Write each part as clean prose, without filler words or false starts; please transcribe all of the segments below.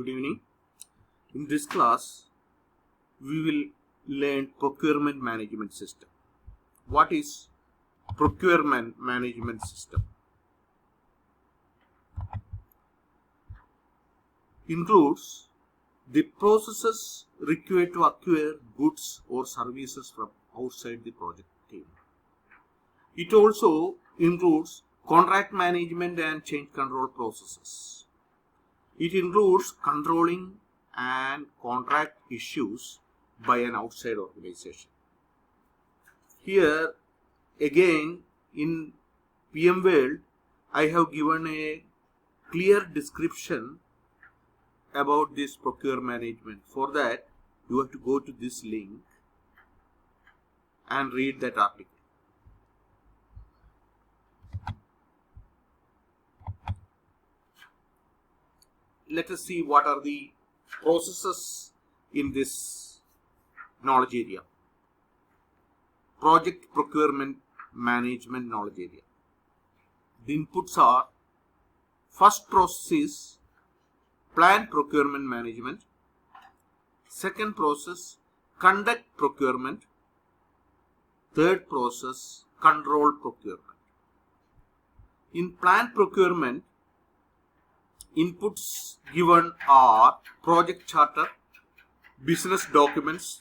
Good evening. In this class, we will learn procurement management system. What is procurement management system? Includes the processes required to acquire goods or services from outside the project team. It also includes contract management and change control processes. It includes controlling and contract issues by an outside organization. Here again in PM World, I have given a clear description about this procurement management. For that, you have to go to this link and read that article. Let us see what are the processes in this knowledge area. Project procurement management knowledge area. The inputs are: first process is plan procurement management. Second process, conduct procurement. Third process, control procurement. In plan procurement, inputs given are project charter, business documents,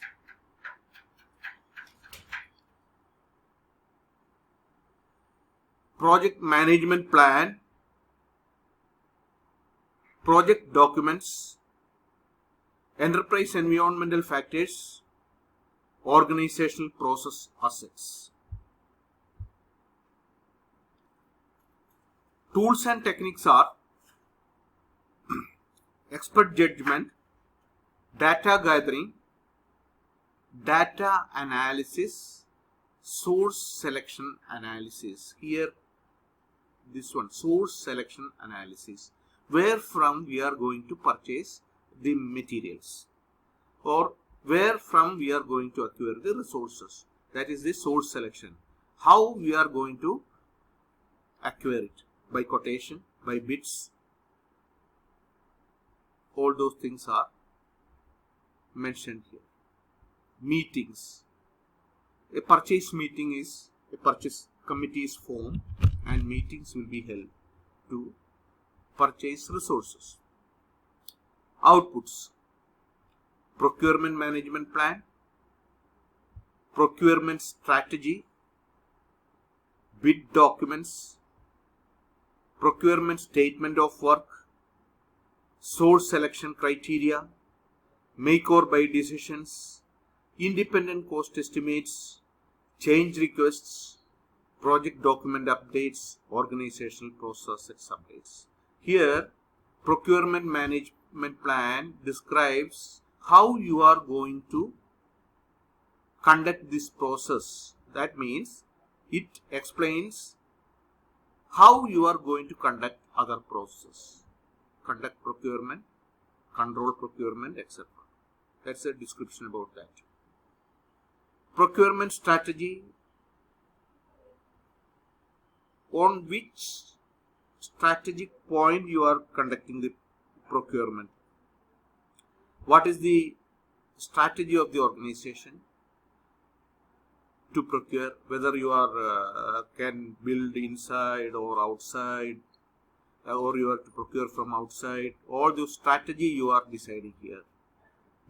project management plan, project documents, enterprise environmental factors, organizational process assets. Tools and techniques are expert judgment, data gathering, data analysis, source selection analysis. Here this one, source selection analysis, where from we are going to purchase the materials or where from we are going to acquire the resources. That is the source selection. How we are going to acquire it, by quotation, by bids. All those things are mentioned here. Meetings. A purchase meeting is, a purchase committee is formed and meetings will be held to purchase resources. Outputs: procurement management plan, procurement strategy, bid documents, procurement statement of work, source selection criteria, make or buy decisions, independent cost estimates, change requests, project document updates, organizational process updates. Here, procurement management plan describes how you are going to conduct this process. That means it explains how you are going to conduct other processes. Conduct procurement, control procurement, etc. That's a description about that. Procurement strategy: on which strategic point you are conducting the procurement. What is the strategy of the organization to procure, whether you are can build inside or outside, or you have to procure from outside. All the strategy you are deciding here.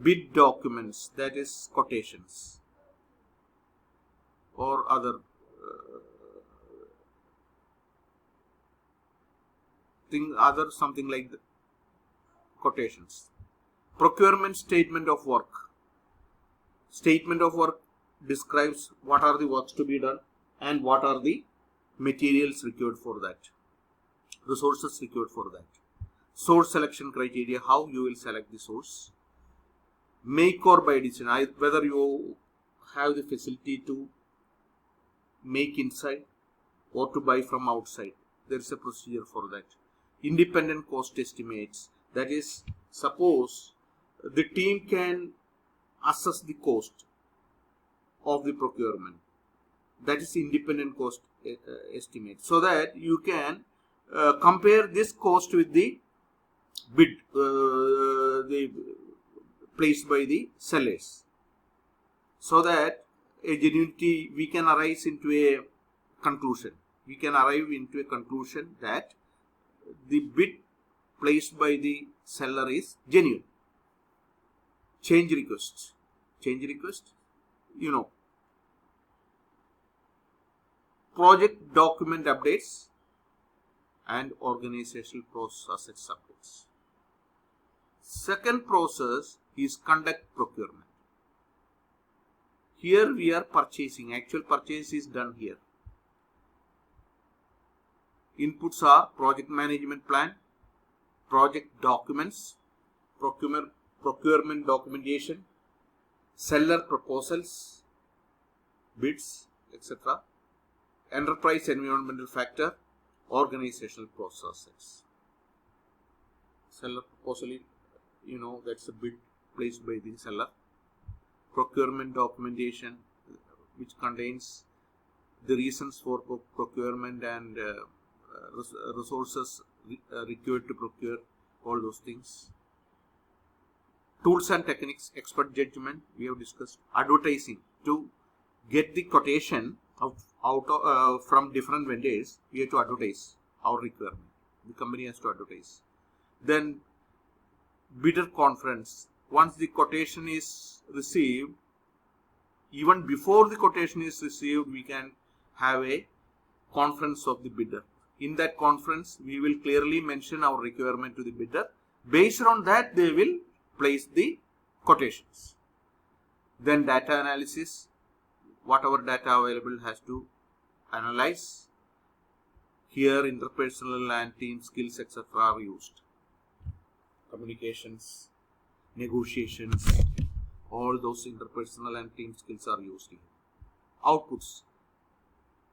Bid documents, that is quotations or other something like the quotations. Procurement statement of work. Statement of work describes what are the works to be done and what are the materials required for that, resources required for that. Source selection criteria, how you will select the source. Make or buy decision, whether you have the facility to make inside or to buy from outside. There is a procedure for that. Independent cost estimates, that is, suppose the team can assess the cost of the procurement. That is independent cost estimate, so that you can compare this cost with the bid placed by the sellers, so that a genuinity we can arrive into a conclusion. We can arrive into a conclusion that the bid placed by the seller is genuine. Change request, project document updates and organizational process updates. Second process is conduct procurement. Here we are purchasing. Actual purchase is done here. Inputs are project management plan, project documents, procurement documentation, seller proposals, bids, etc. Enterprise environmental factor, organizational processes. Seller proposal, that's a bid placed by the seller. Procurement documentation, which contains the reasons for procurement and resources required to procure, all those things. Tools and techniques, expert judgment, we have discussed. Advertising, to get the quotation from different vendors, we have to advertise our requirement. The company has to advertise. Then bidder conference. Once the quotation is received, even before the quotation is received, we can have a conference of the bidder. In that conference, we will clearly mention our requirement to the bidder. Based on that, they will place the quotations. Then data analysis. Whatever data available has to analyze. Here interpersonal and team skills, etc. are used. Communications, negotiations, all those interpersonal and team skills are used here. Outputs.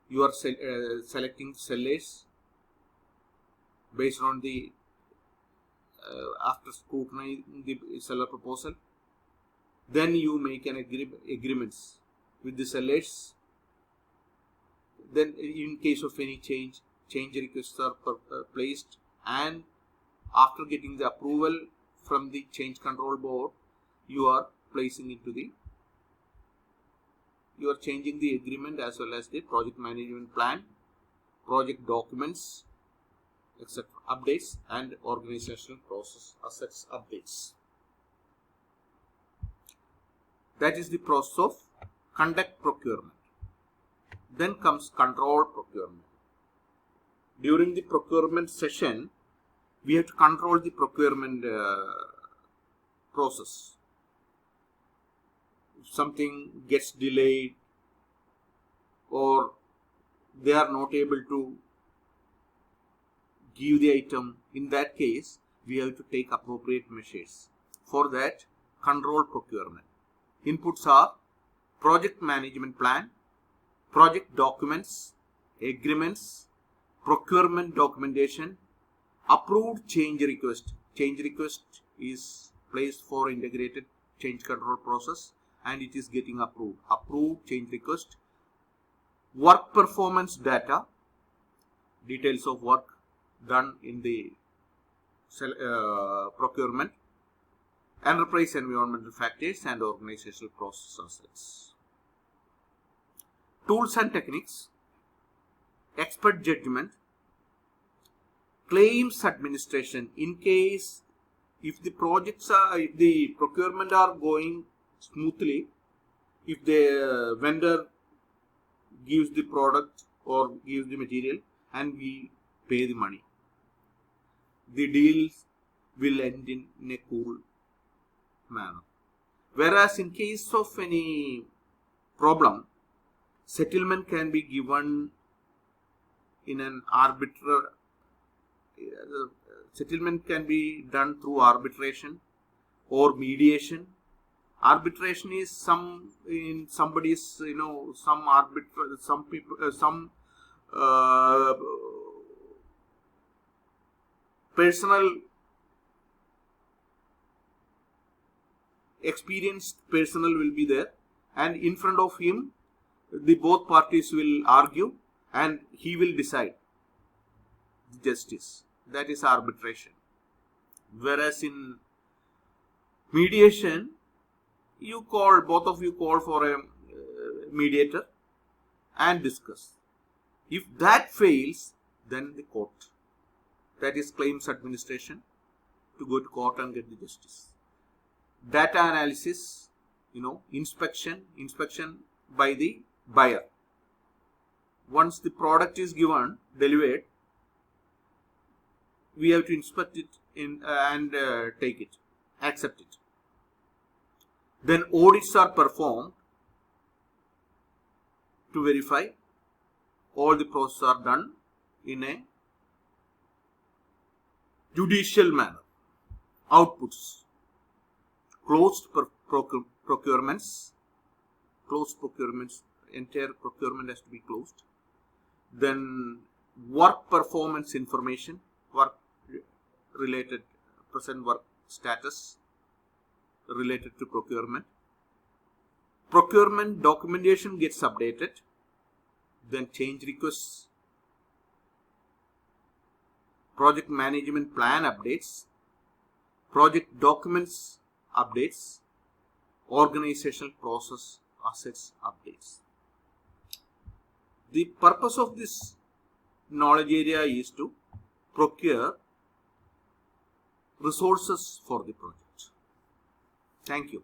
You are selecting sellers based on the after scrutinizing the seller proposal. Then you make an agreements with the sellers. Then in case of any change requests are placed, and after getting the approval from the change control board, you are changing the agreement as well as the project management plan, project documents, etc. Updates and organizational process assets updates. That is the process of conduct procurement. Then comes control procurement. During the procurement session, we have to control the procurement process. If something gets delayed or they are not able to give the item, in that case, we have to take appropriate measures. For that, control procurement. Inputs are project management plan, project documents, agreements, procurement documentation, approved change request. Change request is placed for integrated change control process and it is getting approved. Approved change request. Work performance data, details of work done in the procurement. Enterprise environmental factors and organizational process assets. Tools and techniques, expert judgment, claims administration. In case if the procurement are going smoothly, if the vendor gives the product or gives the material and we pay the money, the deals will end in a cool manner. Whereas in case of any problem, settlement can be given in an settlement can be done through arbitration or mediation. Arbitration is some personal experienced personnel will be there, and in front of him the both parties will argue and he will decide the justice. That is arbitration. Whereas in mediation, both of you call for a mediator and discuss. If that fails, then the court, that is claims administration, to go to court and get the justice. Data analysis, inspection by the buyer. Once the product is delivered, we have to inspect it and take it, accept it. Then audits are performed to verify all the processes are done in a judicial manner. Outputs: closed procurements, entire procurement has to be closed. Then work performance information, work related, present work status related to procurement. Procurement documentation gets updated. Then change requests, project management plan updates, project documents updates, organizational process assets updates. The purpose of this knowledge area is to procure resources for the project. Thank you.